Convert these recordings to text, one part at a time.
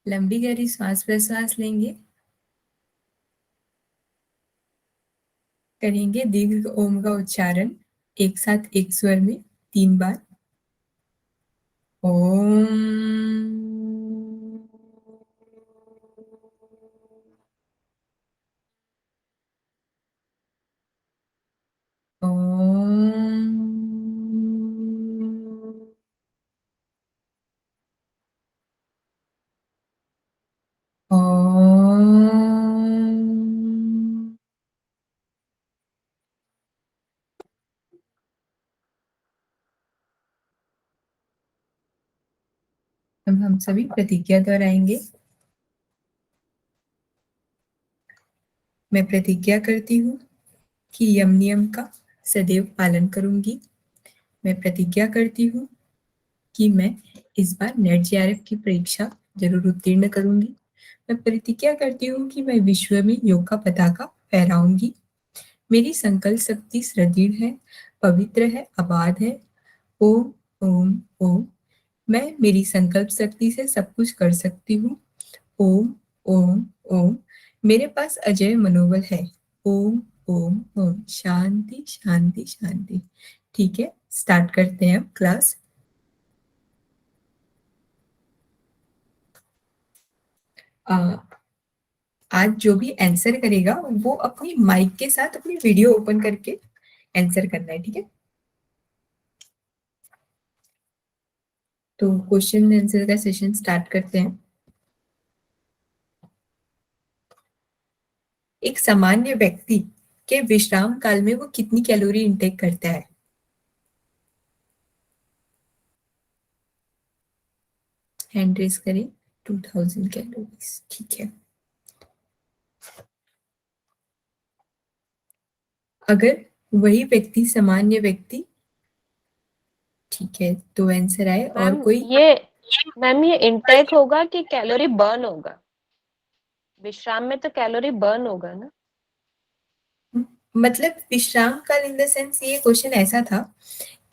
लंबी गहरी श्वास प्रश्वास लेंगे। करेंगे दीर्घ ओम का उच्चारण एक साथ एक स्वर में 3 बार। ओम। ओम। ओम। अब हम सभी प्रतिज्ञा दोहराएंगे। मैं प्रतिज्ञा करती हूँ कि यम नियम का सदैव पालन करूंगी। मैं प्रतिज्ञा करती हूँ कि मैं इस बार नेट जेआरएफ की परीक्षा जरूर उत्तीर्ण करूंगी। मैं प्रतिज्ञा करती हूँ कि मैं विश्व में योग का पताका फहराऊंगी। मेरी संकल्प शक्ति सुदृढ़ है, पवित्र है, अबाध है। ओम ओम ओम। मैं मेरी संकल्प शक्ति से सब कुछ कर सकती हूँ। ओम ओम ओम। मेरे पास अजय मनोबल है। ओम ओम ओम। शांति शांति शांति। ठीक है, स्टार्ट करते हैं अब क्लास। आज जो भी आंसर करेगा वो अपनी माइक के साथ अपनी वीडियो ओपन करके आंसर करना है, ठीक है। तो क्वेश्चन आंसर का सेशन स्टार्ट करते हैं। एक सामान्य व्यक्ति के विश्राम काल में वो कितनी कैलोरी इंटेक करता है? हैंड रेस करें। 2000 कैलोरीज, ठीक है। अगर वही व्यक्ति सामान्य व्यक्ति, ठीक है, तो आंसर आए और मैम कोई। ये मैम ये इनटेक होगा कि कैलोरी बर्न होगा? विश्राम में तो कैलोरी बर्न होगा ना। मतलब विश्राम काल इन द सेंस ये क्वेश्चन ऐसा था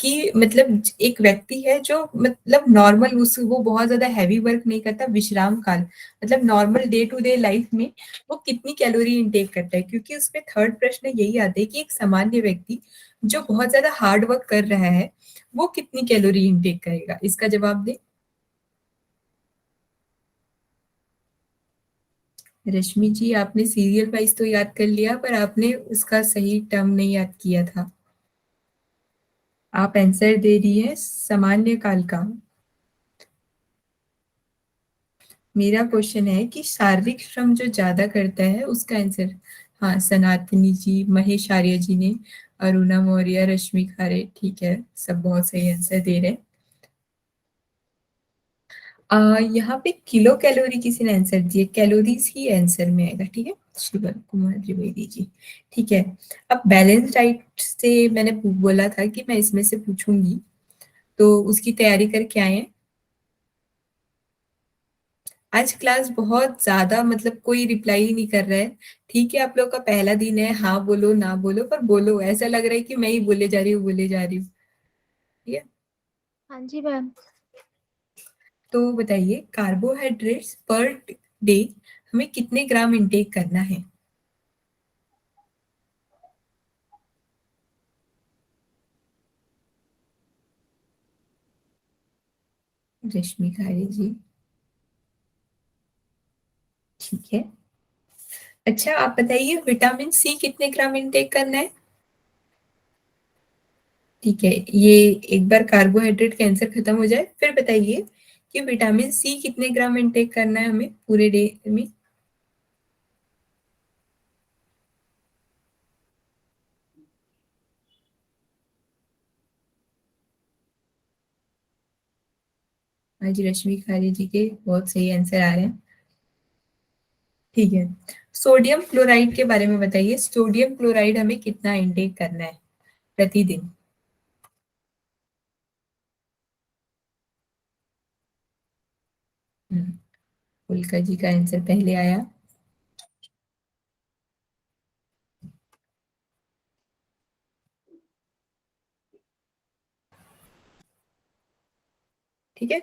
कि मतलब एक व्यक्ति है जो मतलब नॉर्मल उस वो बहुत ज्यादा हैवी वर्क नहीं करता, विश्राम काल मतलब normal day to day life में वो कितनी कैलोरी इंटेक करता है, क्योंकि उसमें थर्ड प्रश्न यही आता है कि एक सामान्य व्यक्ति जो बहुत ज्यादा हार्ड वर्क कर रहा है वो कितनी कैलोरी इंटेक करेगा। इसका जवाब दे। रश्मि जी, आपने सीरियल वाइज तो याद कर लिया पर आपने उसका सही टर्म नहीं याद किया था। आप आंसर दे रही है सामान्य काल का। मेरा क्वेश्चन है कि शारीरिक श्रम जो ज्यादा करता है उसका आंसर। हाँ, सनातनी जी, महेश आर्य जी ने, अरुणा मौर्य, रश्मि खारे, ठीक है, सब बहुत सही आंसर दे रहे हैं। यहाँ पे किलो कैलोरी किसी ने आंसर दिए, कैलोरीज ही आंसर में आएगा, ठीक है। शिवन कुमार द्विवेदी जी, ठीक है। अब बैलेंस डाइट से मैंने बोला था कि मैं इसमें से पूछूंगी, तो उसकी तैयारी करके आए हैं। आज क्लास बहुत ज्यादा मतलब कोई रिप्लाई ही नहीं कर रहा है। ठीक है, आप लोग का पहला दिन है, हाँ बोलो ना बोलो पर बोलो, ऐसा लग रहा है कि मैं ही बोले जा रही हूँ बोले जा रही हूँ, ठीक है। हाँ जी मैम। तो बताइए, कार्बोहाइड्रेट्स पर डे हमें कितने ग्राम इंटेक करना है? रश्मि खारे जी, ठीक है। अच्छा, आप बताइए विटामिन सी कितने ग्राम इंटेक करना है? ठीक है, ये एक बार कार्बोहाइड्रेट कैंसर खत्म हो जाए फिर बताइए कि विटामिन सी कितने ग्राम इंटेक करना है हमें पूरे डे में। हाँ जी, रश्मि खारे जी के बहुत सही आंसर आ रहे हैं, ठीक है। सोडियम क्लोराइड के बारे में बताइए, सोडियम क्लोराइड हमें कितना इंटेक करना है प्रतिदिन? उल्का जी का आंसर पहले आया। ठीक है,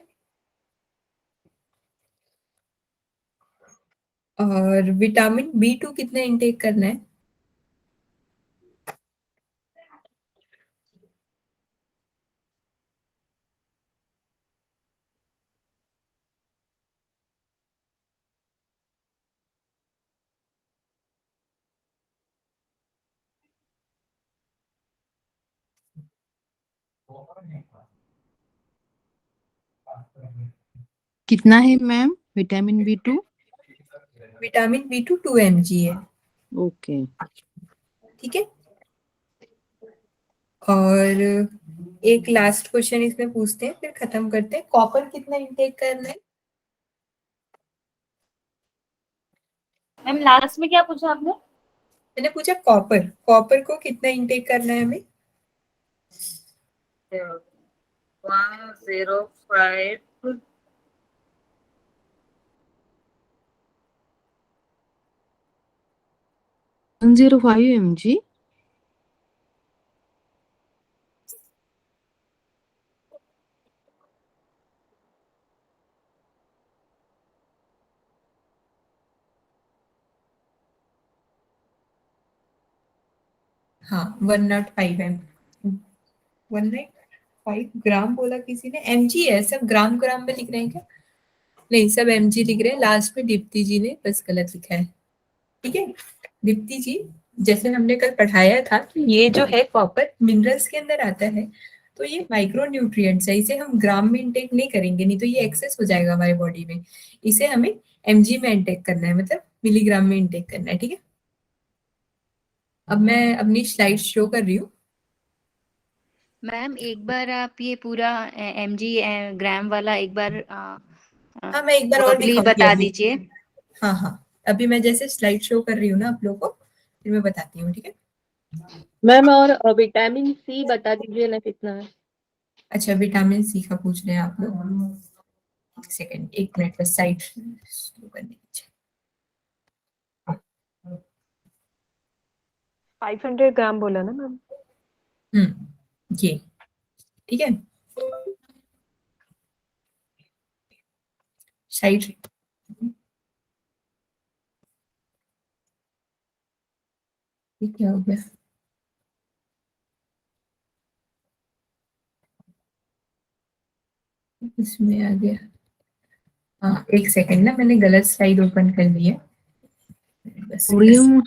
और विटामिन B2 कितना इंटेक करना है? कितना है ma'am vitamin B2? Vitamin B2 2 mg है। ओके। ठीक है। और एक लास्ट क्वेश्चन इसमें पूछते हैं, फिर खत्म करते हैं। कॉपर कितना इंटेक करना है? मैम लास्ट में क्या पूछा आपने? मैंने पूछा कॉपर, कॉपर को कितना इंटेक करना है हमें? 105 105 mg। हाँ 105 एम 105 ग्राम बोला किसी ने, mg है। सब ग्राम ग्राम में लिख रहे हैं क्या? नहीं, सब mg लिख रहे हैं। लास्ट में दीप्ति जी ने बस गलत लिखा है। ठीक है दीप्ति जी, जैसे हमने कल पढ़ाया था कि ये जो है कॉपर मिनरल्स के अंदर आता है, तो ये माइक्रो न्यूट्रिएंट्स है। इसे हम ग्राम में इंटेक नहीं करेंगे, नहीं तो ये एक्सेस हो जाएगा हमारे बॉडी में। इसे हमें mg में इंटेक करना है, मतलब मिलीग्राम में इंटेक करना है। ठीक है, अब मैं अपनी स्लाइड शो कर रही हूँ। मैम एक बार आप ये पूरा mg ग्राम वाला एक बार हाँ मैं एक बार और verbally दिखाऊंगी बता अभी। दीजिए। हाँ हाँ, अभी मैं जैसे स्लाइड शो कर रही हूँ ना आप लोगों को, फिर मैं बताती हूँ। ठीक है मैम और विटामिन सी बता दीजिए ना कितना है? अच्छा, विटामिन सी का पूछ रहे हैं आप लोग। एक सेकेंड, 1 मिनट बस साइड शुरू करने दीजिए। 500 ग्राम बोला ना मैम? ये ठीक है, साइड ये क्या हो गया? इसमें आ गया। हाँ एक सेकेंड ना, मैंने गलत स्लाइड ओपन कर ली है। बस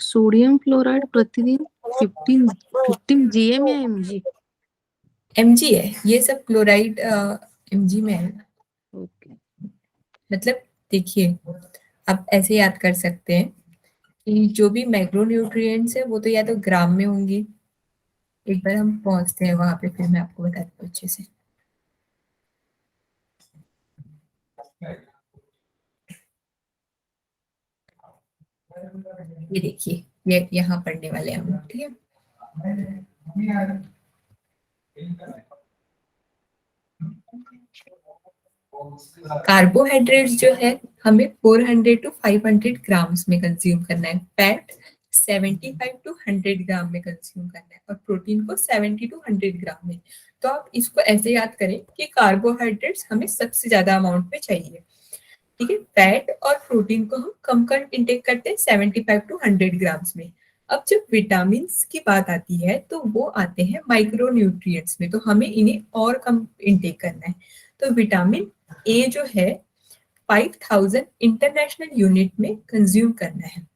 सोडियम क्लोराइड प्रतिदिन 15 जीएम या mg? mg है ये सब, क्लोराइड mg में है। ओके। मतलब देखिए, आप ऐसे याद कर सकते हैं कि जो भी मैक्रोन्यूट्रिएंट्स है वो तो या तो ग्राम में होंगी। एक बार हम पहुंचते हैं वहां पे, फिर मैं आपको बताती हूँ अच्छे से। ये देखिए, ये यहाँ पढ़ने वाले हैं हम लोग। ठीक है, कार्बोहाइड्रेट्स जो है हमें 400 टू 500 ग्राम्स में कंज्यूम करना है। फैट 75 टू 100 ग्राम में कंज्यूम करना है, और प्रोटीन को 70 टू 100 ग्राम में। तो आप इसको ऐसे याद करें कि कार्बोहाइड्रेट्स हमें सबसे ज्यादा अमाउंट में चाहिए। ठीक है, फैट और प्रोटीन को हम कम कर इंटेक करते हैं 75 टू 100 ग्राम्स में। अब जब विटामिन की बात आती है तो वो आते हैं माइक्रो न्यूट्रिएंट्स में, तो हमें इन्हें और कम इंटेक करना है। तो विटामिन ए जो है 5000 इंटरनेशनल यूनिट में कंज्यूम करना है।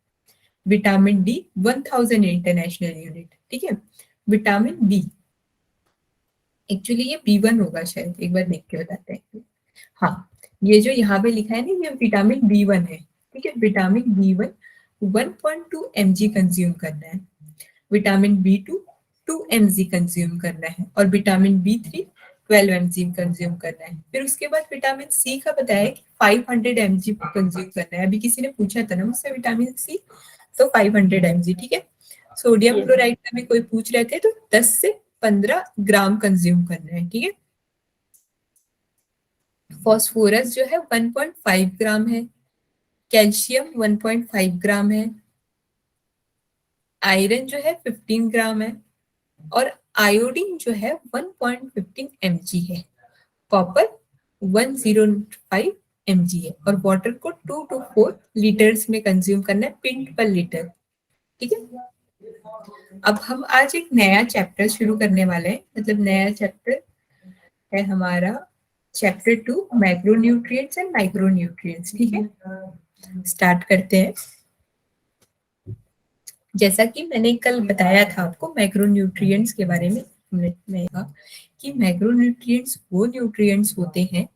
Vitamin D 1000 international unit. ठीक है, विटामिन बी, एक्चुअली ये B1 होगा शायद, एक बार देख के बताते हैं। हाँ, ये जो यहाँ पे लिखा है ना, ये विटामिन B1 है। ठीक है, विटामिन B1 1.2 mg कंज्यूम करना है। विटामिन B2 2 mg कंज्यूम करना है, और विटामिन B3 12 mg कंज्यूम करना है। फिर उसके बाद विटामिन सी का बताया कि 500 mg कंज्यूम करना है। अभी किसी ने पूछा था ना मुझसे विटामिन सी, तो 500 mg। ठीक है, सोडियम क्लोराइड का भी कोई पूछ रहे थे तो 10 से 15 ग्राम कंज्यूम करना है। ठीक है, फॉस्फोरस जो है 1.5 ग्राम है। कैल्शियम 1.5 ग्राम है। आयरन जो है 15 ग्राम है, और आयोडीन जो है 1.15 mg है। कॉपर 105 mg है और वाटर को 2 to 4 लीटर्स में कंज्यूम करना है, पिंट पर लीटर। ठीक है, अब हम आज एक नया चैप्टर शुरू करने वाले हैं, मतलब नया चैप्टर है हमारा चैप्टर 2 मैक्रोन्यूट्रिएंट्स एंड माइक्रोन्यूट्रिएंट्स। ठीक है, स्टार्ट करते हैं। जैसा कि मैंने कल बताया था आपको मैक्रोन्यूट्रिएंट्स के बारे में, हमने कहा कि मैक्रोन्यूट्रिएंट्स वो न्यूट्रिएंट्स होते हैं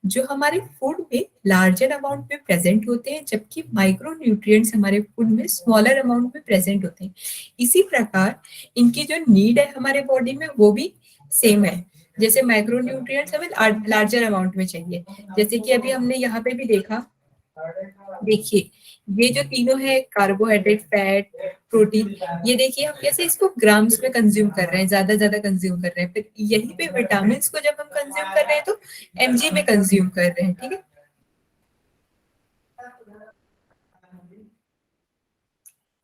जो हमारे फूड में लार्जर अमाउंट में प्रेजेंट होते हैं, जबकि माइक्रोन्यूट्रिएंट्स हमारे फूड में स्मॉलर अमाउंट में प्रेजेंट होते हैं। इसी प्रकार इनकी जो नीड है हमारे बॉडी में वो भी सेम है। जैसे माइक्रोन्यूट्रिएंट्स हमें लार्जर अमाउंट में चाहिए, जैसे कि अभी हमने यहाँ पे भी देखा, देखिए ये जो तीनों है कार्बोहाइड्रेट, फैट, प्रोटीन, ये देखिए हम कैसे इसको ग्राम्स में कंज्यूम कर रहे हैं, ज्यादा कंज्यूम कर रहे हैं। फिर यहीं पे विटामिन को जब हम कंज्यूम कर रहे हैं तो mg में कंज्यूम कर रहे हैं। ठीक है,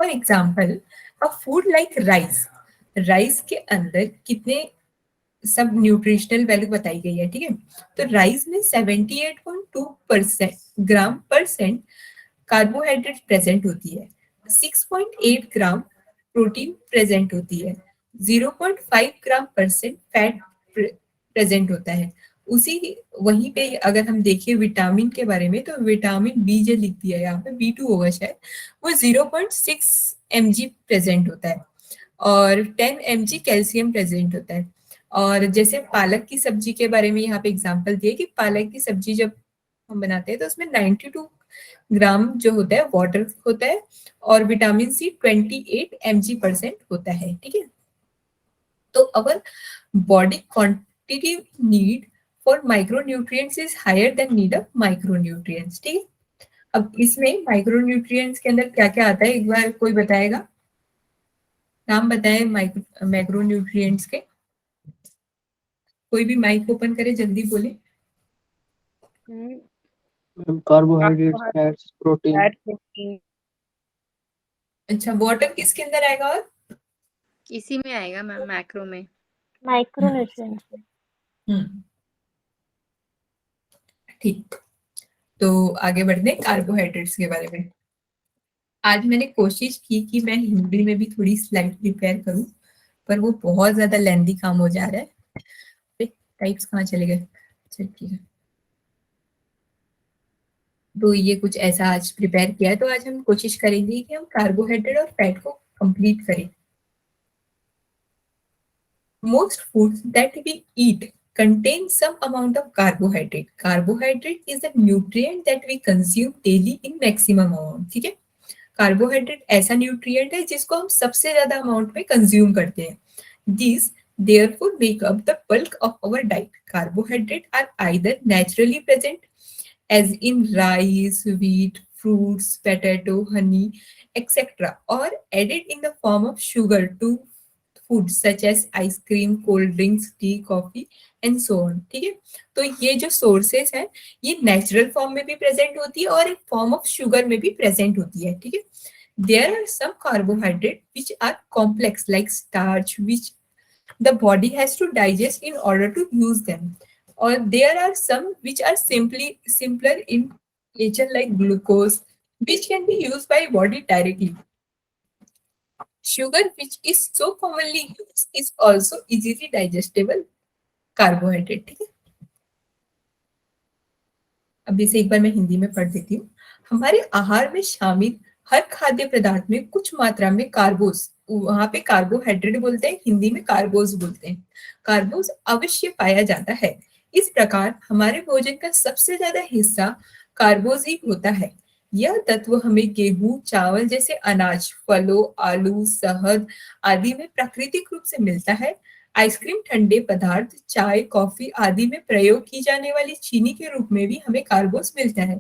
for example a food like rice, rice के अंदर कितने सब न्यूट्रिशनल वैल्यू बताई गई है। ठीक है, तो राइस में 78.2% ग्राम परसेंट कार्बोहाइड्रेट प्रेजेंट होती है, 6.8 ग्राम प्रोटीन प्रेजेंट होती है, 0.5 ग्राम परसेंट फैट प्रेजेंट होता है। उसी वहीं पे अगर हम देखें विटामिन के बारे में, तो विटामिन बी जो लिख दिया है यहाँ पे, B2 होगा शायद, वो 0.6 mg प्रेजेंट होता है और 10 mg कैल्शियम प्रेजेंट होता है। और जैसे पालक की सब्जी के बारे में यहाँ पे एग्जांपल दिए कि पालक की सब्जी जब हम बनाते हैं तो उसमें 92 ग्राम जो होता है वाटर होता है और विटामिन सी 28 mg% होता है। ठीक है, तो our body quantity need for micronutrients is higher than need of micronutrients. ठीक है, अब इसमें माइक्रोन्यूट्रिएंट्स के अंदर क्या क्या आता है, एक बार कोई बताएगा, नाम बताएं माइक्रोन्यूट्रिएंट्स के, कोई भी माइक ओपन करे, जल्दी बोले। Carbohydrates, fats, protein. अच्छा, वाटर किसके अंदर आएगा और इसी में आएगा मैम, मैक्रो में। माइक्रोन्यूट्रिएंट्स। ठीक, तो आगे बढ़ते हैं कार्बोहाइड्रेट्स के बारे में। आज मैंने कोशिश की कि मैं हिंदी में भी थोड़ी स्लाइड प्रिपेयर करूं, पर वो बहुत ज्यादा लेंदी काम हो जा रहा है। टाइप्स कहाँ चले गए, चल ठीक है, तो ये कुछ ऐसा आज प्रिपेयर किया है। तो आज हम कोशिश करेंगे कि हम कार्बोहाइड्रेट और फैट को कंप्लीट करें। Most foods that we eat contain some amount of carbohydrate. Carbohydrate is a nutrient that we consume daily in maximum amount. ठीक है, कार्बोहाइड्रेट ऐसा न्यूट्रिएंट है जिसको हम सबसे ज्यादा अमाउंट में कंज्यूम करते हैं। These therefore make up the bulk of our diet. Carbohydrates are either naturally present as in rice, wheat, fruits, potato, honey, etc., or added in the form of sugar to food such as ice cream, cold drinks, tea, coffee and so on. ठीक है, तो ये जो sources हैं ये natural form में भी present होती है और एक फॉर्म ऑफ शुगर में भी प्रेजेंट होती है। ठीक है, there are some carbohydrate which are complex like starch which the body has to digest in order to use them, और there are some which are simpler in nature like glucose which can be used by body directly. Sugar, which is so commonly used, is also easily digestible carbohydrate. ठीक है, अब इसे एक बार मैं हिंदी में पढ़ देती हूँ। हमारे आहार में शामिल हर खाद्य पदार्थ में कुछ मात्रा में कार्बोस, वहां पे कार्बोहाइड्रेट बोलते हैं, हिंदी में कार्बोस बोलते हैं, कार्बोस अवश्य पाया जाता है। इस प्रकार हमारे भोजन का सबसे ज्यादा हिस्सा कार्बोस ही होता है। यह तत्व हमें गेहूं, चावल जैसे अनाज, फलों, आलू, शहद आदि में प्राकृतिक रूप से मिलता है। आइसक्रीम, ठंडे पदार्थ, चाय, कॉफी आदि में प्रयोग की जाने वाली चीनी के रूप में भी हमें कार्बोस मिलता है।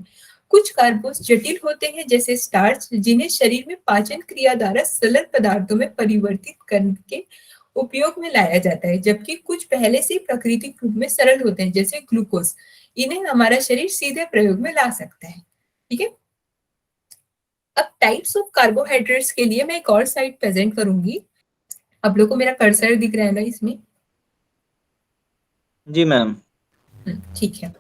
कुछ कार्बोस जटिल होते हैं जैसे स्टार्च, जिन्हें शरीर में पाचन क्रिया द्वारा सरल पदार्थों में परिवर्तित करके उपयोग में लाया जाता है, जबकि कुछ पहले से प्राकृतिक रूप में सरल होते हैं जैसे ग्लूकोज, इन्हें हमारा शरीर सीधे प्रयोग में ला सकता है। ठीक है, अब टाइप्स ऑफ कार्बोहाइड्रेट्स के लिए मैं एक और स्लाइड प्रेजेंट करूंगी। आप लोगों को मेरा कर्सर दिख रहा है ना इसमें? जी मैम। ठीक है,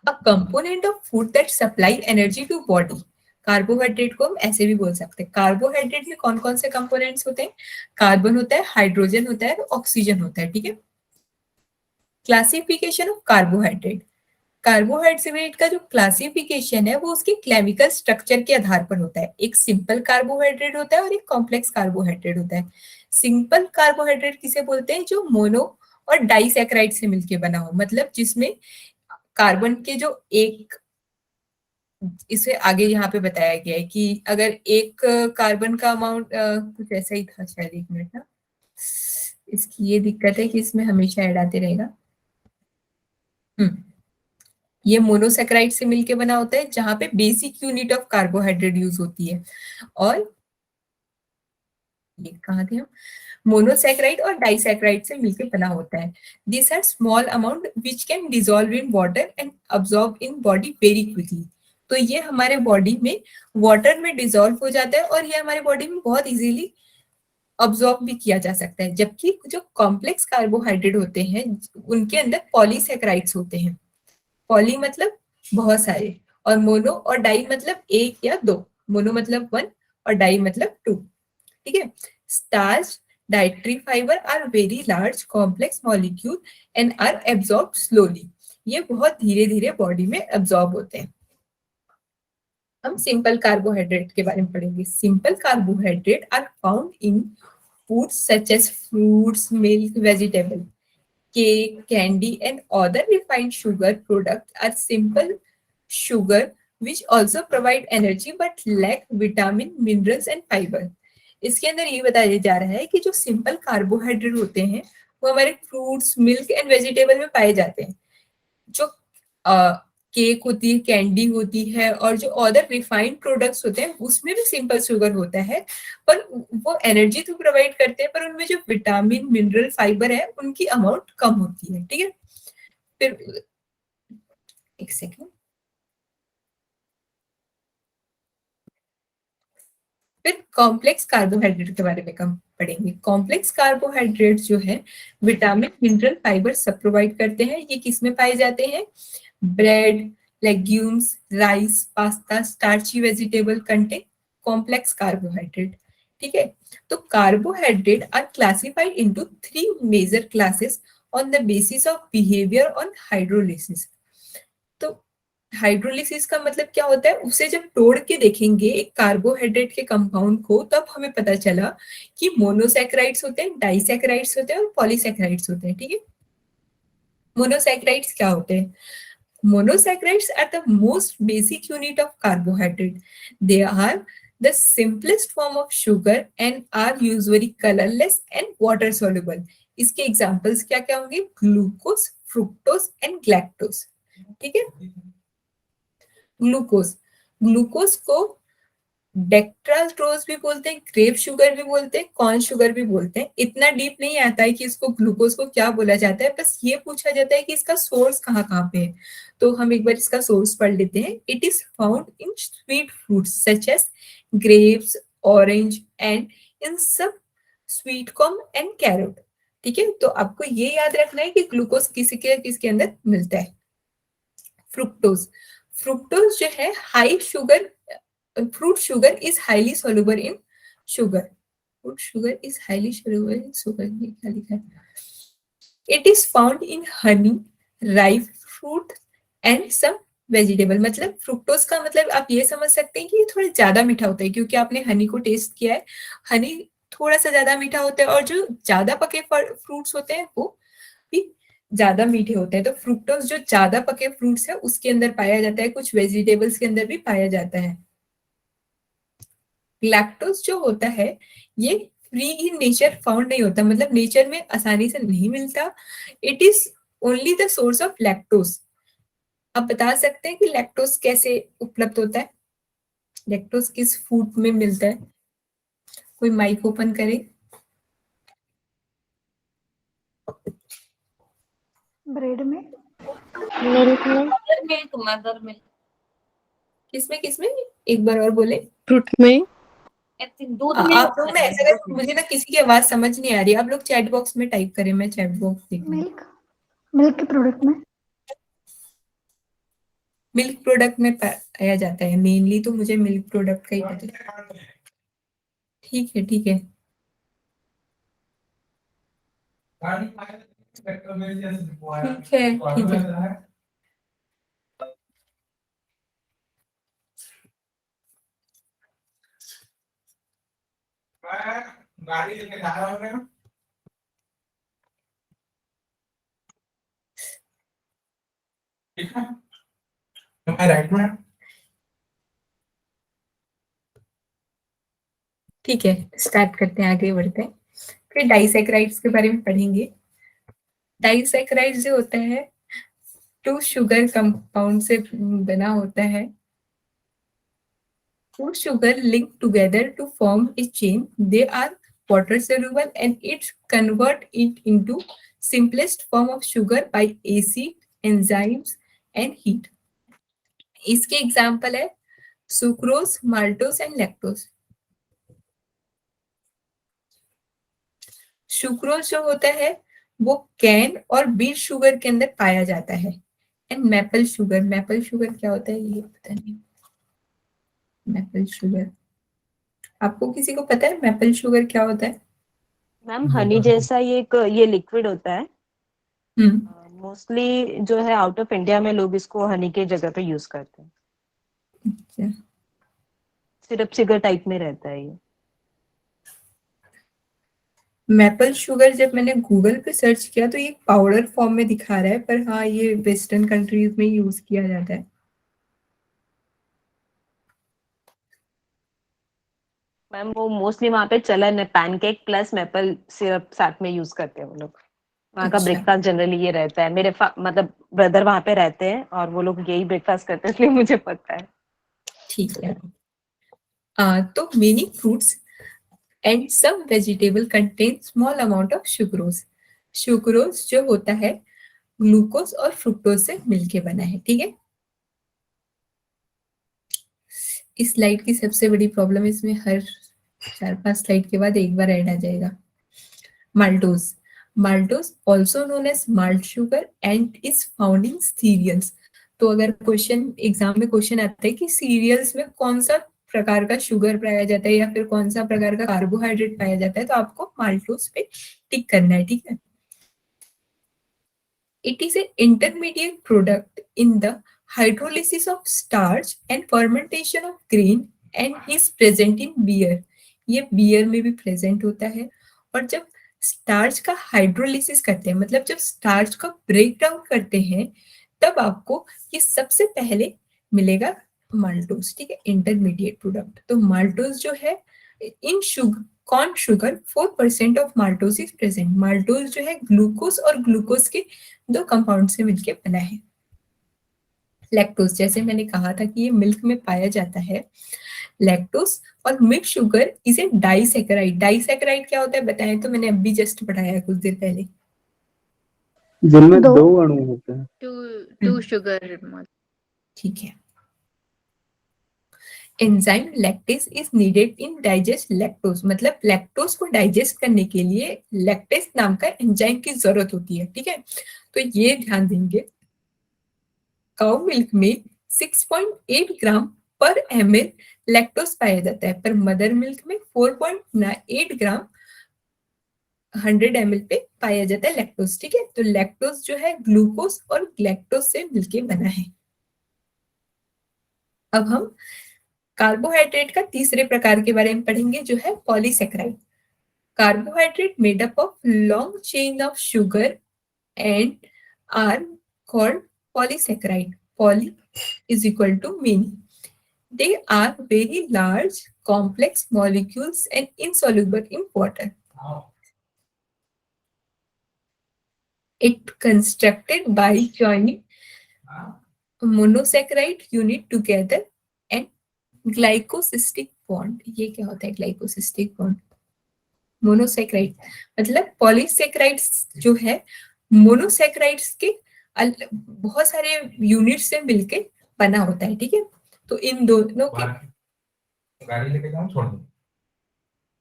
a component of food that supply energy to body. Carbohydrate को हम ऐसे भी बोल सकते हैं। कार्बोहाइड्रेट में कौन कौन से कंपोनेंट्स होते हैं? कार्बन होता है, हाइड्रोजन होता है, ऑक्सीजन होता है, ठीक है। Classification of carbohydrate. कार्बोहाइड्रेट का जो क्लासिफिकेशन है वो उसके केमिकल स्ट्रक्चर के आधार पर होता है। एक सिंपल कार्बोहाइड्रेट होता है और एक कॉम्प्लेक्स कार्बोहाइड्रेट होता है। सिंपल कार्बोहाइड्रेट किसे बोलते हैं? जो मोनो और डाइसैकेराइड से मिलके बना हो, मतलब जिसमें कार्बन के जो एक, इसे आगे यहाँ पे बताया गया है कि अगर एक कार्बन का अमाउंट कुछ ऐसा ही था शायद, एक मिनट ना, इसकी ये दिक्कत है कि इसमें हमेशा ऐड आते रहेगा। ये मोनोसेकेराइड से मिलके बना होता है जहां पे basic unit of carbohydrate use होती है। और ये कहाँ थे हम? मोनोसेकेराइड और डाइसेकेराइड से मिलके बना होता है। This are small amount which can dissolve in water and absorb in body very quickly. तो ये हमारे बॉडी में वाटर में डिसॉल्व हो जाता है और ये हमारे बॉडी में बहुत इजीली अब्सॉर्ब भी किया जा सकता है। जबकि जो कॉम्प्लेक्स कार्बोहाइड्रेट होते हैं उनके अंदर पॉलीसेकेराइड्स होते हैं। पॉली मतलब बहुत सारे, और मोनो और डाई मतलब एक या दो। मोनो मतलब 1 और डाई मतलब 2, ठीक है। Starch, dietary fibre are very large complex molecule and are absorb slowly. ये बहुत धीरे धीरे बॉडी में एब्सॉर्ब होते हैं। हम सिंपल कार्बोहाइड्रेट के बारे में पढ़ेंगे। Simple carbohydrate are found in foods such as fruits, milk, vegetable. Cake, candy, and other refined sugar products are simple sugar which also provide energy but lack vitamin, minerals and fiber. इसके अंदर ये बताया जा रहा है कि जो simple carbohydrate होते हैं वो हमारे फ्रूट्स, मिल्क एंड वेजिटेबल में पाए जाते हैं। जो केक होती है, कैंडी होती है और जो अदर रिफाइंड प्रोडक्ट्स होते हैं उसमें भी सिंपल शुगर होता है, पर वो एनर्जी तो प्रोवाइड करते हैं, पर उनमें जो विटामिन, मिनरल, फाइबर है उनकी अमाउंट कम होती है, ठीक है। फिर एक सेकेंड, फिर कॉम्प्लेक्स कार्बोहाइड्रेट के बारे में हम पढ़ेंगे। कॉम्प्लेक्स कार्बोहाइड्रेट जो है विटामिन, मिनरल, फाइबर सब प्रोवाइड करते हैं। ये किसमें पाए जाते हैं? Bread, legumes, rice, pasta, starchy vegetable contain complex carbohydrate, ठीक है। तो carbohydrate are classified into 3 major classes on the basis of behaviour on hydrolysis. तो हाइड्रोलिसिस का मतलब क्या होता है? उसे जब तोड़ के देखेंगे एक कार्बोहाइड्रेट के कंपाउंड को, तब हमें पता चला कि मोनोसैकेराइड्स होते हैं, डाइसैकेराइड्स होते हैं और पॉलीसैकेराइड्स होते हैं, ठीक है। मोनोसैकेराइड्स क्या होते हैं? Monosaccharides are the most basic unit of carbohydrate. They are the simplest form of sugar and are usually colorless and water soluble. इसके एग्जाम्पल्स क्या क्या होंगे? ग्लूकोज, फ्रुक्टोज एंड ग्लैक्टोज, ठीक है। ग्लूकोज, ग्लूकोज को डेक्ट्राल्ट्रोज भी बोलते हैं, ग्रेप शुगर भी बोलते हैं, कॉर्न शुगर भी बोलते हैं। इतना डीप नहीं आता है कि इसको ग्लूकोज को क्या बोला जाता है, बस ये पूछा जाता है कि इसका सोर्स कहाँ कहाँ पे है। तो हम एक बार इसका सोर्स पढ़ लेते हैं। It is found in sweet fruits such as grapes, orange and in सब स्वीट कॉर्न एंड कैरोट, ठीक है। तो आपको ये याद रखना है कि ग्लूकोज किसके अंदर मिलता है। फ्रुक्टोज, फ्रुक्टोज जो है high sugar, fruit sugar is highly soluble in sugar. Fruit sugar is highly soluble in sugar. ये क्या लिखा है? It is found in honey, ripe fruit and some vegetable. मतलब फ्रुक्टोज का मतलब आप ये समझ सकते हैं कि ये थोड़ा ज्यादा मीठा होता है, क्योंकि आपने हनी को टेस्ट किया है। हनी थोड़ा सा ज्यादा मीठा होता है और जो ज्यादा पके फ्रूट्स होते हैं वो भी ज्यादा मीठे होते हैं। तो फ्रुक्टोज जो ज्यादा पके फ्रूट्स है उसके अंदर पाया जाता है, कुछ वेजिटेबल्स के अंदर भी पाया जाता है। लैक्टोज जो होता है ये फ्री इन नेचर फाउंड नहीं होता, मतलब नेचर में आसानी से नहीं मिलता। It is only the source of lactose. आप बता सकते हैं कि लैक्टोज कैसे उपलब्ध होता है? लैक्टोज किस फूड में मिलता है? कोई माइक ओपन करे। ब्रेड में, मिल्क में, मदर मिल्क, किसमें किसमें? एक बार और बोले। फ्रूट में, दूध में। आप लोग ना ऐसा करें, मुझे ना किसी की आवाज समझ नहीं आ रही, आप लोग चैट बॉक्स में टाइप करें, मैं चैट बॉक्स देख रही हूँ। मिल्क, मिल्क के प्रोडक्ट में, मिल्क प्रोडक्ट में पाया जाता है। मेनली तो मुझे मिल्क प्रोडक्ट का ही पता है। ठीक है, ठीक है। ठीक है, ठीक है। गाड़ी लेके जा रहा हूँ ठीक है, मैं राइट में। ठीक है, स्टार्ट करते हैं, आगे बढ़ते हैं। फिर डाइसैकेराइड्स के बारे में पढ़ेंगे। डाइसैकेराइड्स जो होता है 2 शुगर कंपाउंड से बना होता है। 2 sugar linked together to form a chain. They are water soluble and it convert it into simplest form of sugar by acid, enzymes and heat. इसके एग्जाम्पल है sucrose, maltose and lactose. Sucrose जो होता है वो can और beat sugar के अंदर पाया जाता है। एंड मैपल शुगर क्या होता है ये पता नहीं। मैपल शुगर, आपको किसी को पता है मैपल शुगर क्या होता है? मैम हनी जैसा ये लिक्विड होता है। मोस्टली जो है आउट ऑफ इंडिया में लोग इसको हनी के जगह पे यूज करते हैं। अच्छा। सिरप टाइप में रहता है ये। मैपल शुगर जब मैंने गूगल पे सर्च किया तो ये पाउडर फॉर्म में दिखा रहा है, पर हाँ ये वेस्टर्न कंट्रीज में यूज किया जाता है। मैम वो मोस्टली वहाँ पे चलन है, पैनकेक प्लस मैपल सिरप साथ में यूज करते हैं वो लोग। वहाँ का अच्छा। ब्रेकफास्ट जनरली ये रहता है। मेरे मतलब ब्रदर वहाँ पे रहते हैं और वो लोग यही ब्रेकफास्ट करते हैं, इसलिए मुझे पता है। ठीक है। तो many fruits and some vegetable contain small amount of sucrose. Sucrose जो होता है ग्लूकोज और फ्रुक्टोज से मिलके बना है। ठीक है, इस स्लाइड की सबसे बड़ी प्रॉब्लम इसमें हर 4-5 स्लाइड के बाद एक बार ऐड आ जाएगा। Maltose, maltose also known as malt sugar and is found in cereals. तो अगर क्वेश्चन एग्जाम में क्वेश्चन आता है कि सीरियल्स में कौन सा प्रकार का शुगर पाया जाता है या फिर कौन सा प्रकार का कार्बोहाइड्रेट पाया जाता है, तो आपको माल्टोज पे टिक करना है। ठीक है। It is an intermediate product in the hydrolysis of starch and fermentation of grain and is present in beer. ये बियर में भी प्रेजेंट होता है। और जब स्टार्च का हाइड्रोलिसिस करते हैं, मतलब जब स्टार्च का ब्रेक डाउन करते हैं, तब आपको ये सबसे पहले मिलेगा माल्टोज। ठीक है, इंटरमीडिएट प्रोडक्ट। तो माल्टोज जो है इन sugar corn sugar 4% of maltose is present. Maltose जो है ग्लूकोज और ग्लूकोज के 2 कंपाउंड से मिलके बना है। लैक्टोज, जैसे मैंने कहा था कि ये मिल्क में पाया जाता है। लैक्टोज और milk sugar is a disaccharide. Disaccharide क्या होता है बताएं तो, मैंने अभी जस्ट पढ़ाया कुछ देर पहले। जिनमें दो 2 अणु होते हैं। Two sugar. ठीक है। Enzyme lactase is needed in digest lactose, मतलब लैक्टोज को डाइजेस्ट करने के लिए लैक्टेज नाम का एंजाइम की जरूरत होती है। ठीक है, तो ये ध्यान देंगे। काउ मिल्क में 6.8 ग्राम पर ml लैक्टोज पाया जाता है, पर मदर मिल्क में 4.8 ग्राम 100 ml पे पाया जाता है लैक्टोज। ठीक है, तो लैक्टोज जो है ग्लूकोज और लैक्टोज से मिलके बना है। अब हम कार्बोहाइड्रेट का तीसरे प्रकार के बारे में पढ़ेंगे, जो है polysaccharide. Carbohydrate made up of long chain of sugar and are called polysaccharide. Poly is equal to many. They are very large, complex molecules and insoluble in water. It constructed by joining monosaccharide unit together and glycosistic bond. ये क्या होता है glycosistic bond? Monosaccharide मतलब polysaccharides जो है monosaccharides के बहुत सारे यूनिट से मिलके बना होता है। ठीक है, तो इन दोनों के गाड़ी लेके जाऊं छोड़ दूं?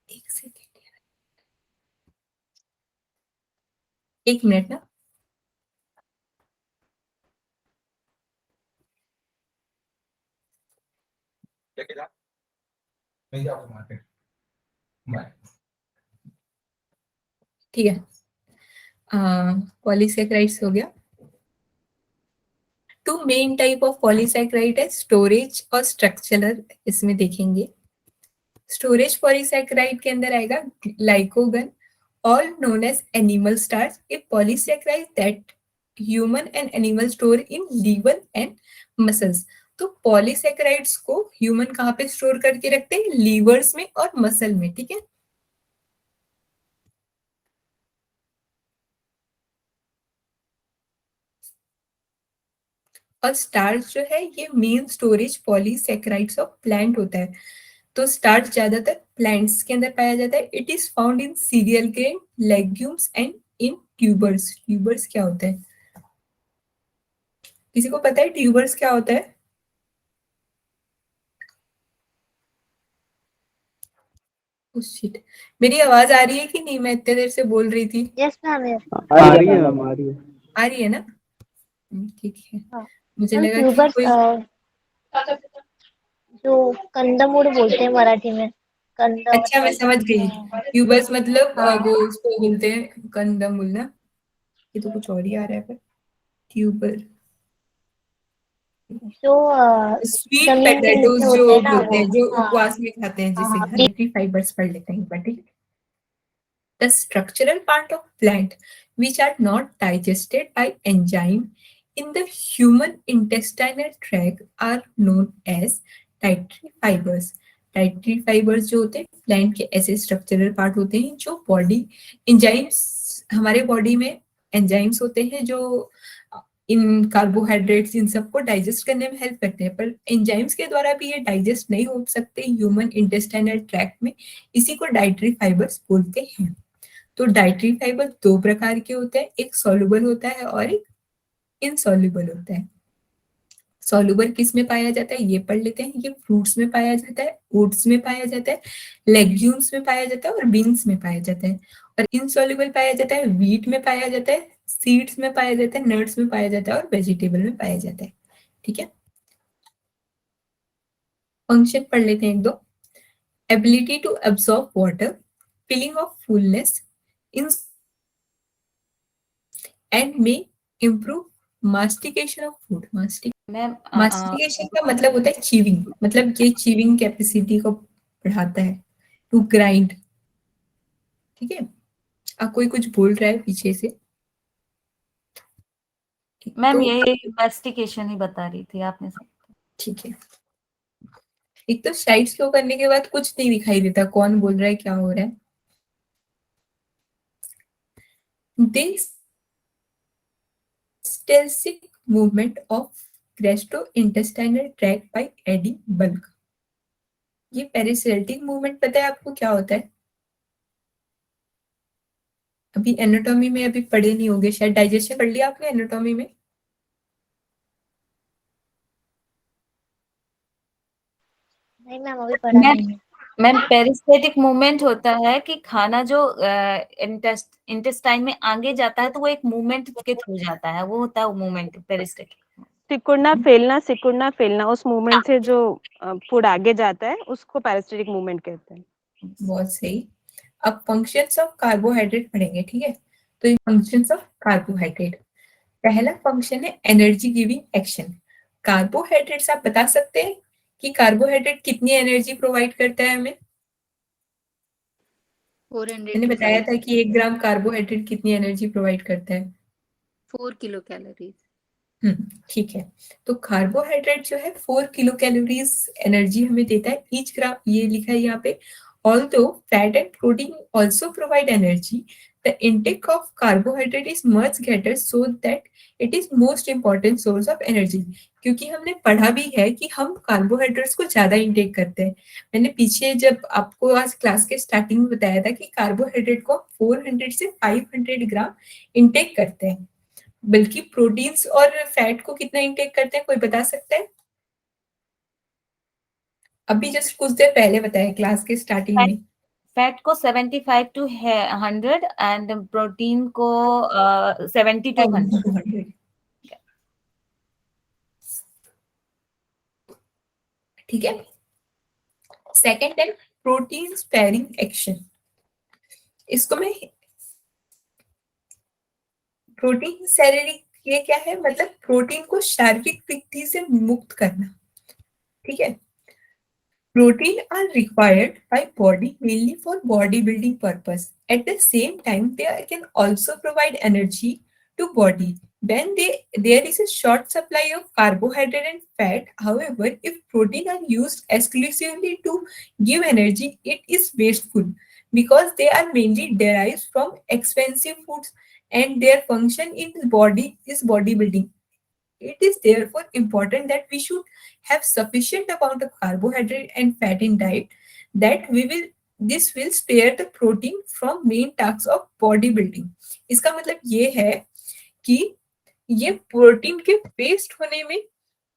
एक सेकेंड, एक मिनट ना। लेके जा, नहीं जाओ मार्केट, बाय। ठीक है, पॉलीसैकेराइड्स हो गया। Two main type of polysaccharide है, स्टोरेज और स्ट्रक्चरल। इसमें देखेंगे स्टोरेज पॉलीसैकेराइड के अंदर आएगा glycogen, all known as animal starch, a polysaccharide that human and animal store in liver and muscles। तो पॉलीसैकेराइड्स को ह्यूमन कहाँ पे स्टोर करके रखते हैं? लीवर्स में और मसल में, ठीक है। और स्टार्च जो है ये main storage polysaccharides of plant होता है। तो स्टार्च ज्यादातर प्लांट्स के अंदर पाया जाता है। It is found in serial grain, legumes and in tubers. Tubers क्या होता है? किसी को पता है ट्यूबर्स क्या होता है? शिट, मेरी आवाज आ रही है कि नहीं? मैं इतने देर से बोल रही थी। Yes ma'am. आ रही है मैम, आ रही है। आ रही है ना? ठीक है। हाँ। मुझे मैम लगा कि ट्यूबर्स कोई जो कंदमूल बोलते हैं मराठी में, कंद अच्छा, मैं समझ गई। ट्यूबर्स मतलब हाँ। वो उसको बोलते हैं कंदमूल ना। ये तो कुछ और ही आ रहा है पर ट्यूबर जो स्वीट जमीन के पोटैटोज नीचे जो होते हैं ना होते वो। हैं, जो हाँ उपवास में खाते हैं, हाँ जिसे हाँ। डाइटरी फाइबर्स पढ़ लेते हैं एक बार, ठीक है। The structural part of plant which are not digested by enzyme in the human intestinal tract are known as dietary fibers। Dietary fibres जो होते हैं प्लांट के ऐसे स्ट्रक्चरल पार्ट होते हैं जो बॉडी एंजाइम्स, हमारे बॉडी में एंजाइम्स होते हैं जो इन कार्बोहाइड्रेट्स इन सबको डाइजेस्ट करने में हेल्प करते हैं। पर एंजाइम्स के द्वारा भी ये डाइजेस्ट नहीं हो सकते ह्यूमन इंटेस्टाइनल ट्रैक्ट में, इसी को डाइटरी फाइबर्स बोलते हैं। तो डाइटरी फाइबर दो प्रकार के होते हैं, एक सॉल्युबल होता है और एक इनसॉल्युबल होता है। सॉल्युबल किस में पाया जाता है ये पढ़ लेते हैं। ये फ्रूट्स में पाया जाता है, ओट्स में पाया जाता है, लेग्यूम्स में पाया जाता है और बीन्स में पाया जाता है। और इनसॉल्युबल पाया जाता है व्हीट में पाया जाता है, सीड्स में पाया जाता है, नट्स में पाया जाता है और वेजिटेबल में पाया जाता है, ठीक है। फंक्शन पढ़ लेते हैं एक दो। Ability to absorb water, feeling of fullness in and may improve mastication of food. Ma'am mastication का मतलब होता है चीविंग, मतलब ये चीविंग कैपेसिटी को बढ़ाता है। टू ग्राइंड, ठीक है। अब कोई कुछ बोल रहा है पीछे से। मैम तो ये इन्वेस्टिगेशन ही बता रही थी आपने सब। ठीक है। एक तो स्लाइड स्लो करने के बाद कुछ नहीं दिखाई देता, कौन बोल रहा है, क्या हो रहा है। दिस स्टेल्सिक movement of gastrointestinal tract by adding bulk. ये पेरिस्टाल्टिक मूवमेंट पता है आपको क्या होता है? अभी एनाटॉमी में अभी पढ़े नहीं होंगे शायद, डाइजेशन कर लिया आपने एनाटॉमी में? नहीं मैम अभी पढ़ा नहीं है। मैम पेरिस्टेटिक मूवमेंट होता है कि खाना जो इंटेस्टाइन में आगे जाता है तो वो एक मूवमेंट के थ्रू जाता है, वो होता है वो मूवमेंट पेरिस्टेटिक। सिकुड़ना फैलना उस मूवमेंट से जो फूड आगे जाता है उसको पेरिस्टेटिक मूवमेंट कहते हैं। बहुत सही। अब फंक्शंस ऑफ कार्बोहाइड्रेट पढ़ेंगे, ठीक है। तो ये फंक्शंस ऑफ कार्बोहाइड्रेट, पहला फंक्शन है एनर्जी गिविंग एक्शन। कार्बोहाइड्रेट्स आप बता सकते हैं कि कार्बोहाइड्रेट कितनी एनर्जी प्रोवाइड करता है हमें? 400 मैंने to बताया 5 था कि 1 ग्राम कार्बोहाइड्रेट कितनी एनर्जी प्रोवाइड करता है। 4 किलो कैलोरीज। ठीक है। तो कार्बोहाइड्रेट जो है 4 किलो कैलोरीज एनर्जी हमें देता है ईच ग्राम, ये लिखा है यहाँ पे। Although fat and protein also provide energy, the intake of carbohydrate is much greater so that it is most important source of energy. क्योंकि हमने पढ़ा भी है कि हम कार्बोहाइड्रेट्स को ज्यादा इंटेक करते हैं। मैंने पीछे जब आपको आज क्लास के स्टार्टिंग में बताया था कि कार्बोहाइड्रेट को 400 से 500 ग्राम इंटेक करते हैं, बल्कि प्रोटीन्स और फैट को कितना इंटेक करते हैं कोई बता सकता है? अभी जस्ट कुछ देर पहले बताया क्लास के स्टार्टिंग में। फैट को 75 to 100 एंड प्रोटीन को 70 to 100। 200, ठीक है। सेकेंड है प्रोटीन स्पेयरिंग एक्शन। इसको मैं प्रोटीन शारीरिक, ये क्या है, मतलब प्रोटीन को शारीरिक वृद्धि से मुक्त करना, ठीक है। Protein are required by body mainly for bodybuilding purpose. At the same time, they can also provide energy to body. When there is a short supply of carbohydrate and fat, however, if protein are used exclusively to give energy, it is wasteful because they are mainly derived from expensive foods and their function in the body is bodybuilding. It is therefore important that we should have sufficient amount of carbohydrate and fat in diet that this will spare the protein from main tasks of bodybuilding. इसका मतलब ये है कि ये protein के waste होने में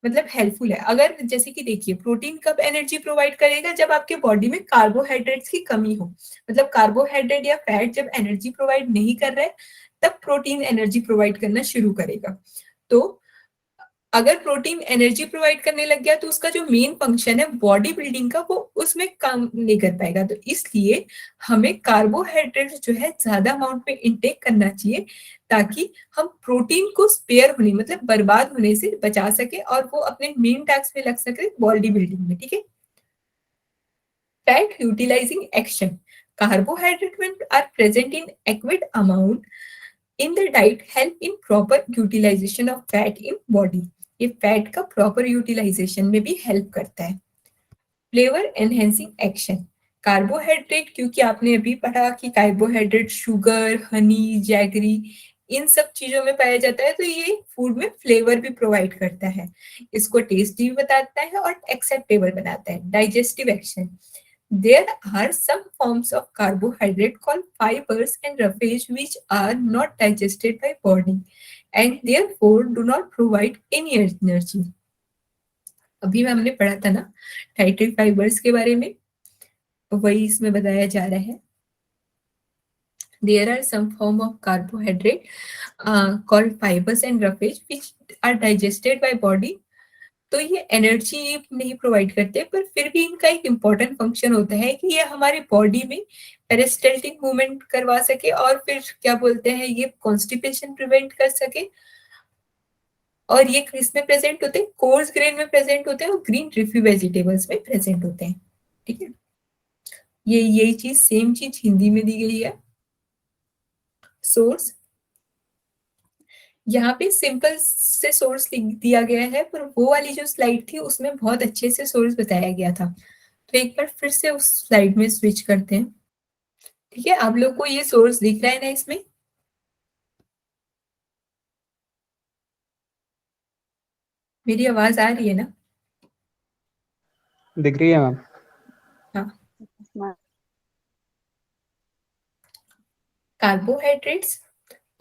मतलब हेल्पफुल है। अगर जैसे कि देखिए प्रोटीन कब एनर्जी प्रोवाइड करेगा, जब आपके बॉडी में कार्बोहाइड्रेट्स की कमी हो, मतलब कार्बोहाइड्रेट या फैट जब एनर्जी प्रोवाइड नहीं कर रहा है तब प्रोटीन एनर्जी प्रोवाइड करना शुरू करेगा। तो अगर प्रोटीन एनर्जी प्रोवाइड करने लग गया तो उसका जो मेन फंक्शन है बॉडी बिल्डिंग का वो उसमें काम नहीं कर पाएगा। तो इसलिए हमें कार्बोहाइड्रेट जो है ज्यादा अमाउंट में इंटेक करना चाहिए ताकि हम प्रोटीन को स्पेयर होने मतलब बर्बाद होने से बचा सके और वो अपने मेन टास्क में लग सके बॉडी बिल्डिंग में, ठीक है। Fat utilising action. Carbohydrate when are present in adequate amount in the diet help in proper utilization of fat in body. ये फैट का प्रॉपर यूटिलाइजेशन में भी हेल्प करता है। Flavour enhancing action. कार्बोहाइड्रेट, क्योंकि आपने अभी पढ़ा कि कार्बोहाइड्रेट शुगर, हनी, जैगरी इन सब चीजों में पाया जाता है, तो ये फूड में फ्लेवर भी प्रोवाइड करता है, इसको टेस्टी भी बताता है और एक्सेप्टेबल बनाता है। Digestive action. There are some forms of carbohydrate called fibers and roughage which are not digested by body and therefore do not provide any energy. अभी हमने पढ़ा था ना डाइटरी फाइबर्स के बारे में, वही इसमें बताया जा रहा है। There are some form of carbohydrate called fibers and roughage which are digested by body. तो ये एनर्जी नहीं प्रोवाइड करते, पर फिर भी इनका एक इम्पॉर्टेंट फंक्शन होता है कि ये हमारी बॉडी में पेरिस्टल्टिक मूवमेंट करवा सके और फिर क्या बोलते हैं ये कॉन्स्टिपेशन प्रिवेंट कर सके। और ये किसमें प्रेजेंट होते हैं, कोर्स ग्रेन में प्रेजेंट होते हैं और ग्रीन लीफी वेजिटेबल्स में प्रेजेंट होते हैं, ठीक है। ये यही चीज सेम चीज हिंदी में दी गई है। सोर्स, यहाँ पे सिंपल से सोर्स लिख दिया गया है, पर वो वाली जो स्लाइड थी उसमें बहुत अच्छे से सोर्स बताया गया था। तो एक बार फिर से उस स्लाइड में स्विच करते हैं, ठीक है। आप लोग को ये सोर्स दिख रहा है ना इसमें? मेरी आवाज आ रही है ना? दिख रही है मैम। हाँ। कार्बोहाइड्रेट्स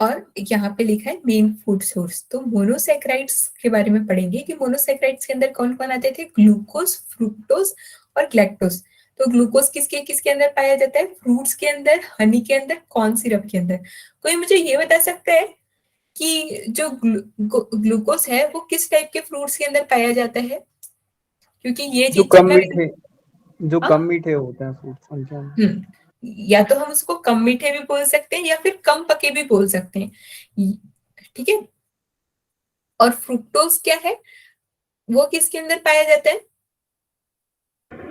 और यहाँ पे लिखा है मेन फूड सोर्स। तो मोनोसैकेराइड्स के बारे में पढ़ेंगे कि मोनोसैकेराइड्स के अंदर कौन कौन आते थे, ग्लूकोज, फ्रुक्टोज और ग्लैक्टोज। तो ग्लूकोज किसके किसके अंदर पाया जाता है, फ्रूट्स के अंदर, हनी के अंदर, कॉर्न सिरप के अंदर। कोई मुझे ये बता सकता है कि जो ग्लूकोज है वो किस टाइप के फ्रूट्स के अंदर पाया जाता है? क्योंकि ये जो चीज कम मीठे होते हैं फ्रूट्स। या तो हम उसको कम मीठे भी बोल सकते हैं या फिर कम पके भी बोल सकते हैं, ठीक है। और फ्रुक्टोज क्या है, वो किसके अंदर पाया जाता है?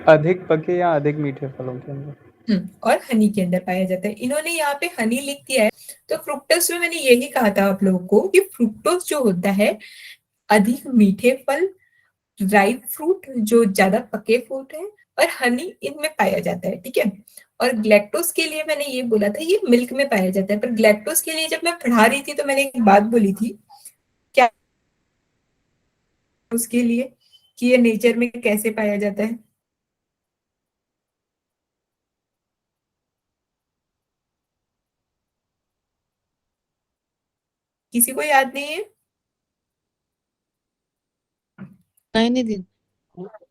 अधिक पके या अधिक मीठे फलों के अंदर। और हनी के अंदर पाया जाता है। इन्होंने यहाँ पे हनी लिख दिया है, तो फ्रुक्टोज में मैंने यही कहा था आप लोगों को कि फ्रुक्टोज जो होता है अधिक मीठे फल, ड्राई फ्रूट जो ज्यादा पके फ्रूट है, और हनी इनमें पाया जाता है, ठीक है। और ग्लैक्टोज के लिए मैंने ये बोला था ये मिल्क में पाया जाता है, पर ग्लैक्टोज के लिए जब मैं पढ़ा रही थी तो मैंने एक बात बोली थी क्या उसके लिए कि ये नेचर में कैसे पाया जाता है। किसी को याद नहीं है? नहीं दी।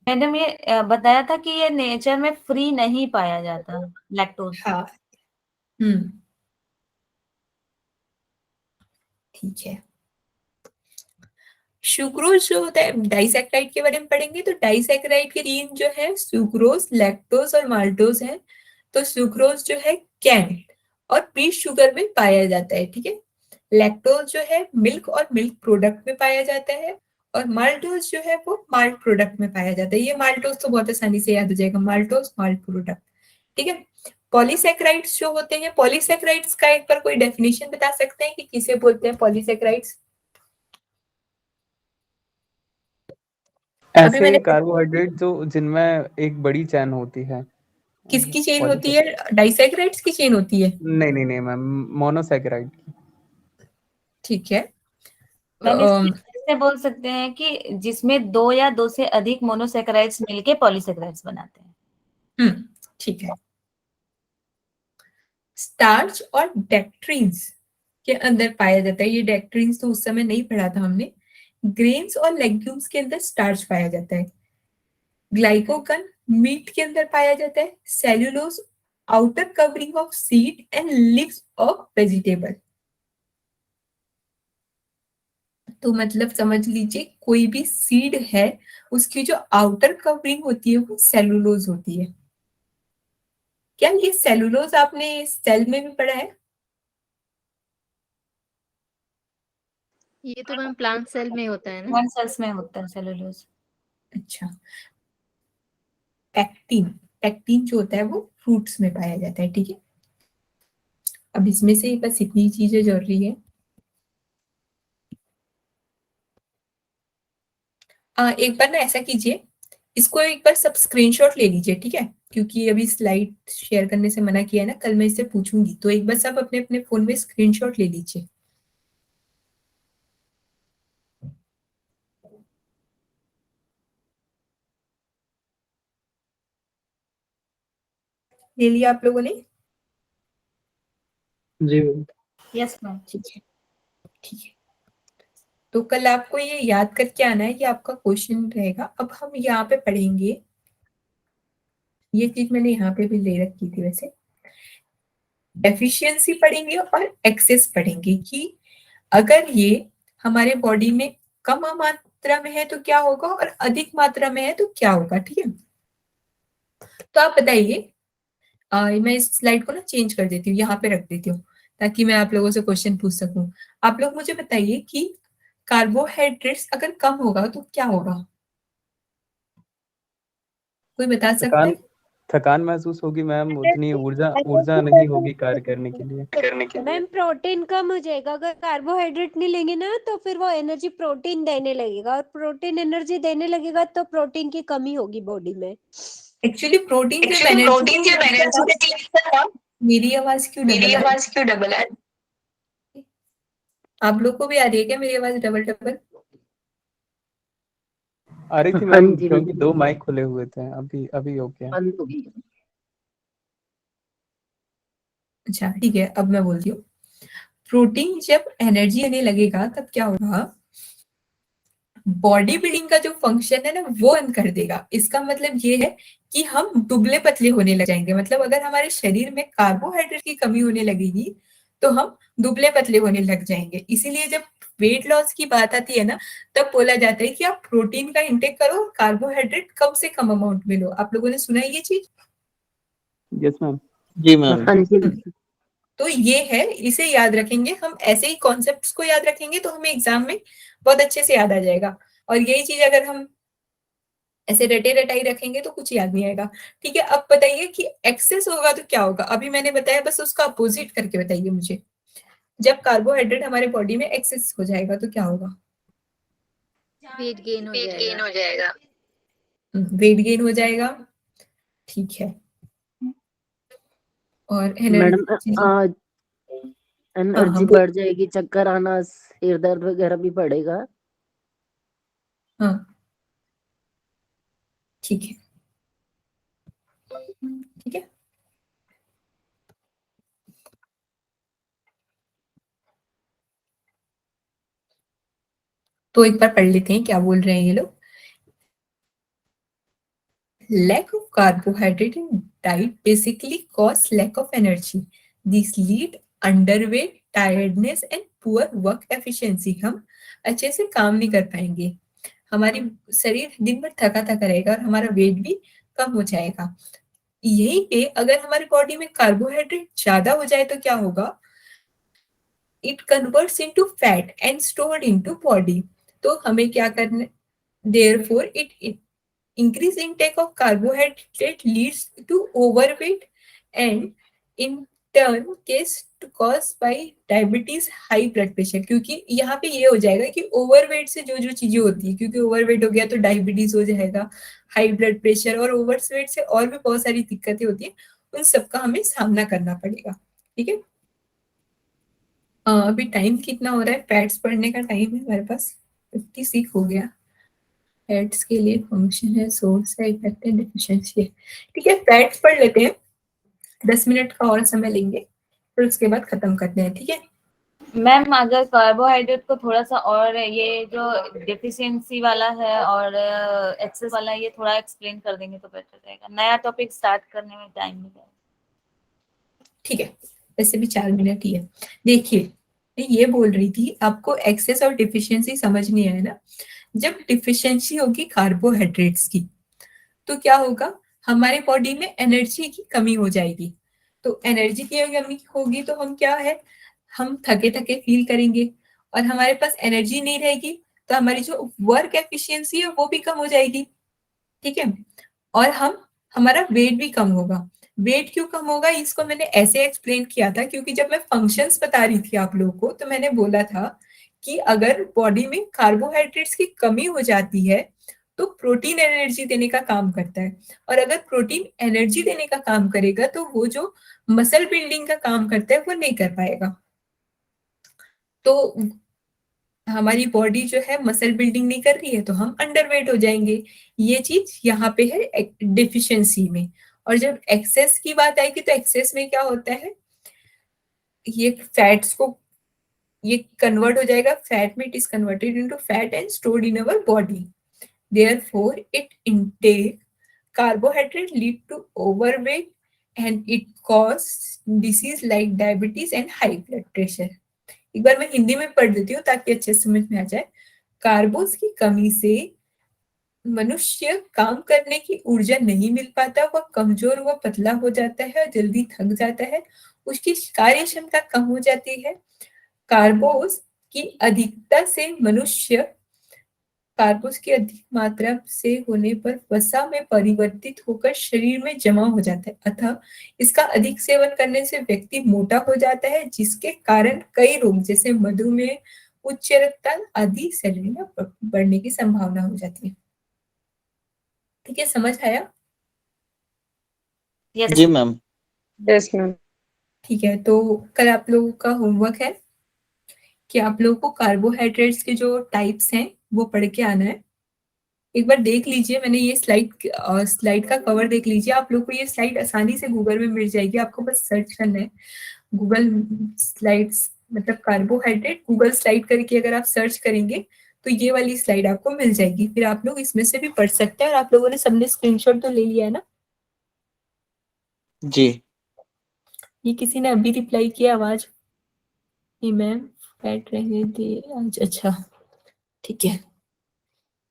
मैडम ये बताया था कि ये नेचर में फ्री नहीं पाया जाता लैक्टोज। हाँ, ठीक है। सुक्रोज जो होता है, डाइसैकेराइड के बारे में पढ़ेंगे तो डाइसैकेराइड के तीन जो है सुक्रोज, लैक्टोज और माल्टोज है। तो सुक्रोज जो है कैन और पीट शुगर में पाया जाता है, ठीक है। लैक्टोज जो है मिल्क और मिल्क प्रोडक्ट में पाया जाता है, और माल्टोज जो है वो माल्ट प्रोडक्ट में पाया जाता है। ये माल्टोज तो बहुत आसानी से याद हो जाएगा, माल्टोज माल्ट प्रोडक्ट, ठीक है। पॉलीसैकेराइड्स जो होते हैं, पॉलीसैकेराइड्स का एक बार कोई डेफिनेशन बता सकते हैं कि किसे बोलते हैं पॉलीसैकेराइड्स? अभी ऐसे मैंने कार्बोहाइड्रेट जो जिनमें एक बड़ी चैन होती है। किसकी चेन होती है? डाइसैकेराइड्स की चेन होती है, नहीं नहीं नहीं मैम, मोनोसैकेराइड की। ठीक है। मैंने तो, ऐसे बोल सकते हैं कि जिसमें 2 या 2 से अधिक मोनोसैकेराइड्स मिलके पॉलीसैकेराइड्स बनाते हैं। ठीक है। स्टार्च और डेक्ट्रीन्स के अंदर पाया जाता है। ये डेक्ट्रीन्स तो उस समय नहीं पढ़ा था हमने। ग्रेन्स और लेग्यूम्स के अंदर स्टार्च पाया जाता है। ग्लाइकोगन मीट के अंदर पाया जाता है। Cellulose outer covering of seed and leaves of vegetable. तो मतलब समझ लीजिए कोई भी सीड है उसकी जो आउटर कवरिंग होती है वो सेलुलोज होती है। क्या ये सेलुलोज आपने सेल में भी पढ़ा है? ये तो मैम प्लांट सेल में होता है ना। प्लांट सेल्स में होता है सेलुलोज। अच्छा। पैक्टिन, पैक्टिन जो होता है वो फ्रूट्स में पाया जाता है, ठीक है। अब इसमें से बस इतनी चीजें जरूरी है। एक बार ना ऐसा कीजिए, इसको एक बार सब स्क्रीनशॉट ले लीजिए, ठीक है, क्योंकि अभी स्लाइड शेयर करने से मना किया है ना, कल मैं इससे पूछूंगी, तो एक बार सब अपने अपने फोन में स्क्रीनशॉट ले लीजिए। ले लिया आप लोगों ने? जी मैम। Yes ma'am. ठीक है, ठीक है। तो कल आपको ये याद करके आना है, ये आपका क्वेश्चन रहेगा। अब हम यहाँ पे पढ़ेंगे, ये चीज मैंने यहाँ पे भी ले रखी थी वैसे। एफिशिएंसी पढ़ेंगे और एक्सेस पढ़ेंगे कि अगर ये हमारे बॉडी में कम मात्रा में है तो क्या होगा और अधिक मात्रा में है तो क्या होगा, ठीक है। तो आप बताइए, मैं इस स्लाइड को ना चेंज कर देती हूँ, यहाँ पे रख देती हूँ ताकि मैं आप लोगों से क्वेश्चन पूछ सकूं। आप लोग मुझे बताइए कि कार्बोहाइड्रेट्स अगर कम होगा तो क्या होगा? कोई बता सकता है? थकान महसूस होगी मैम, उतनी ऊर्जा नहीं होगी कार्य करने के लिए। मैम प्रोटीन कम हो जाएगा। अगर कार्बोहाइड्रेट नहीं लेंगे ना तो फिर वो एनर्जी प्रोटीन देने लगेगा, और प्रोटीन एनर्जी देने लगेगा तो प्रोटीन की कमी होगी बॉडी में। एक्चुअली प्रोटीन जब मेरी आवाज क्यों डबल है? आप लोग को भी आ रही है क्या मेरी आवाज डबल डबल? आ रही थी मैम, क्योंकि 2 माइक खुले हुए थे। अभी ओके है। अच्छा ठीक है, अब मैं बोलती हूँ। प्रोटीन जब एनर्जी आने लगेगा तब क्या होगा? बॉडी बिल्डिंग का जो फंक्शन है ना वो बंद कर देगा। इसका मतलब ये है कि हम दुबले पतले होने लग जाएंगे। मतलब अगर हमारे शरीर में कार्बोहाइड्रेट की कमी होने लगेगी तो हम दुबले पतले होने लग जाएंगे। इसीलिए जब वेट लॉस की बात आती है ना तब बोला जाता है कि आप प्रोटीन का इंटेक करो और कार्बोहाइड्रेट कम से कम अमाउंट में लो। आप लोगों ने सुना है ये चीज? Yes ma'am. जी मैम। तो ये है, इसे याद रखेंगे हम। ऐसे ही कॉन्सेप्ट्स को याद रखेंगे तो हमें एग्जाम में बहुत अच्छे से याद आ जाएगा। और यही चीज अगर हम ऐसे रटे रटाई रखेंगे तो कुछ याद नहीं आएगा, ठीक है। अब बताइए कि एक्सेस होगा तो क्या होगा? अभी मैंने बताया, बस उसका अपोजिट करके बताइए मुझे। जब कार्बोहाइड्रेट हमारे बॉडी में एक्सेस हो जाएगा तो क्या होगा? वेट गेन हो जाएगा। वेट गेन हो जाएगा, ठीक है। और मैडम हाँ एनर्जी बढ़ जाएगी, चक्कर आना, सिर दर्द वगैरह भी बढ़ेगा। हाँ ठीक है, ठीक है। तो एक बार पढ़ लेते हैं क्या बोल रहे हैं ये लोग। Lack of carbohydrate in diet basically cause lack of energy. These lead underweight, tiredness and poor work efficiency, हम अच्छे से काम नहीं कर पाएंगे, हमारी शरीर दिन भर थका थका रहेगा और हमारा वेट भी कम हो जाएगा। यही पे अगर हमारी बॉडी में कार्बोहाइड्रेट ज्यादा हो जाए तो क्या होगा, it converts into fat and stored into body. तो हमें क्या करना, therefore it increase intake of carbohydrate leads to overweight and in turn caused by diabetes, high blood pressure। क्योंकि यहाँ पे ये हो जाएगा कि ओवरवेट से जो जो चीजें होती है, क्योंकि ओवरवेट हो गया तो डायबिटीज हो जाएगा, हाई ब्लड प्रेशर, और ओवरवेट से और भी बहुत सारी दिक्कतें होती है, उन सबका हमें सामना करना पड़ेगा। ठीक है, अभी टाइम कितना हो रहा है, फैट्स पढ़ने का टाइम है हमारे पास, 56 हो गया। फैट्स के लिए फंक्शन है, सोर्स है, इफेक्ट है, डिफिशिएंसी है। ठीक है, फैट्स पढ़ लेते हैं, 10 मिनट का और समय लेंगे, फिर उसके बाद खत्म करते हैं। ठीक है मैम, अगर कार्बोहाइड्रेट को थोड़ा सा और ये जो डेफिशिएंसी वाला है और एक्सेस वाला है, ये थोड़ा एक्सप्लेन कर देंगे तो बेटर रहेगा, नया टॉपिक स्टार्ट करने में टाइम नहीं लगेगा। ठीक है, वैसे भी 4 मिनट ही है। देखिए, मैं ये बोल रही थी, आपको एक्सेस और डिफिशियंसी समझ नहीं आया ना। जब डिफिशियंसी होगी कार्बोहाइड्रेट्स की तो क्या होगा, हमारे बॉडी में एनर्जी की कमी हो जाएगी। तो एनर्जी की कमी होगी तो हम क्या है, हम थके थके फील करेंगे, और हमारे पास एनर्जी नहीं रहेगी तो हमारी जो वर्क एफिशिएंसी है वो भी कम हो जाएगी। ठीक है, और हमारा वेट भी कम होगा। वेट क्यों कम होगा, इसको मैंने ऐसे एक्सप्लेन किया था, क्योंकि जब मैं फंक्शंस बता रही थी आप लोगों को तो मैंने बोला था कि अगर बॉडी में कार्बोहाइड्रेट्स की कमी हो जाती है तो प्रोटीन एनर्जी देने का काम करता है, और अगर प्रोटीन एनर्जी देने का काम करेगा तो वो जो मसल बिल्डिंग का काम करता है वो नहीं कर पाएगा। तो हमारी बॉडी जो है मसल बिल्डिंग नहीं कर रही है तो हम अंडरवेट हो जाएंगे। ये चीज यहाँ पे है डिफिशियंसी में। और जब एक्सेस की बात आएगी तो एक्सेस में क्या होता है, ये फैट्स को ये कन्वर्ट हो जाएगा, फैट में it is converted into fat and stored in our body. Therefore it intake carbohydrate lead to overweight and it cause disease like diabetes and high blood pressure। एक बार मैं हिंदी में पढ़ देती हूँ ताकि अच्छे समझ में आ जाए। कार्बोस की कमी से मनुष्य काम करने की ऊर्जा नहीं मिल पाता, वह कमजोर व पतला हो जाता है और जल्दी थक जाता है, उसकी कार्य क्षमता कम हो जाती है। कार्बोस की अधिकता से मनुष्य कार्बोस की अधिक मात्रा से होने पर वसा में परिवर्तित होकर शरीर में जमा हो जाता है, अतः इसका अधिक सेवन करने से व्यक्ति मोटा हो जाता है, जिसके कारण कई रोग जैसे मधुमेह, उच्च रक्तचाप आदि शरीर में बढ़ने की संभावना हो जाती है। ठीक है, समझ आया? यस जी मैम। Yes ma'am. ठीक है, तो कल आप लोगों का होमवर्क है कि आप लोगों को कार्बोहाइड्रेट्स के जो टाइप्स हैं वो पढ़ के आना है। एक बार देख लीजिए, मैंने ये स्लाइड का कवर देख लीजिए, आप लोग को ये स्लाइड आसानी से गूगल में मिल जाएगी, आपको बस सर्च करना है गूगल स्लाइड्स, मतलब कार्बोहाइड्रेट गूगल स्लाइड करके अगर आप सर्च करेंगे तो ये वाली स्लाइड आपको मिल जाएगी, फिर आप लोग इसमें से भी पढ़ सकते हैं। और आप लोगों ने सबने स्क्रीनशॉट तो ले लिया है ना? जी। ये किसी ने अभी रिप्लाई किया आवाज कि मैम फैट रहने दे आज। अच्छा ठीक है,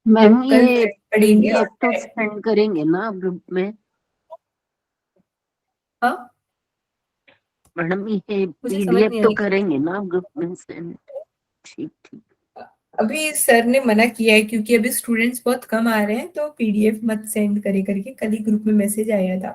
मैम कल ये पढ़ेंगे। PDF तो सेंड करेंगे ना ग्रुप में? हाँ मैडम ये मुझे समझ PDF नहीं तो आई। करेंगे ना ग्रुप में सेंड? ठीक ठीक। अभी सर ने मना किया है क्योंकि अभी स्टूडेंट्स बहुत कम आ रहे हैं, तो PDF मत सेंड करे करके कल ही ग्रुप में मैसेज आया था।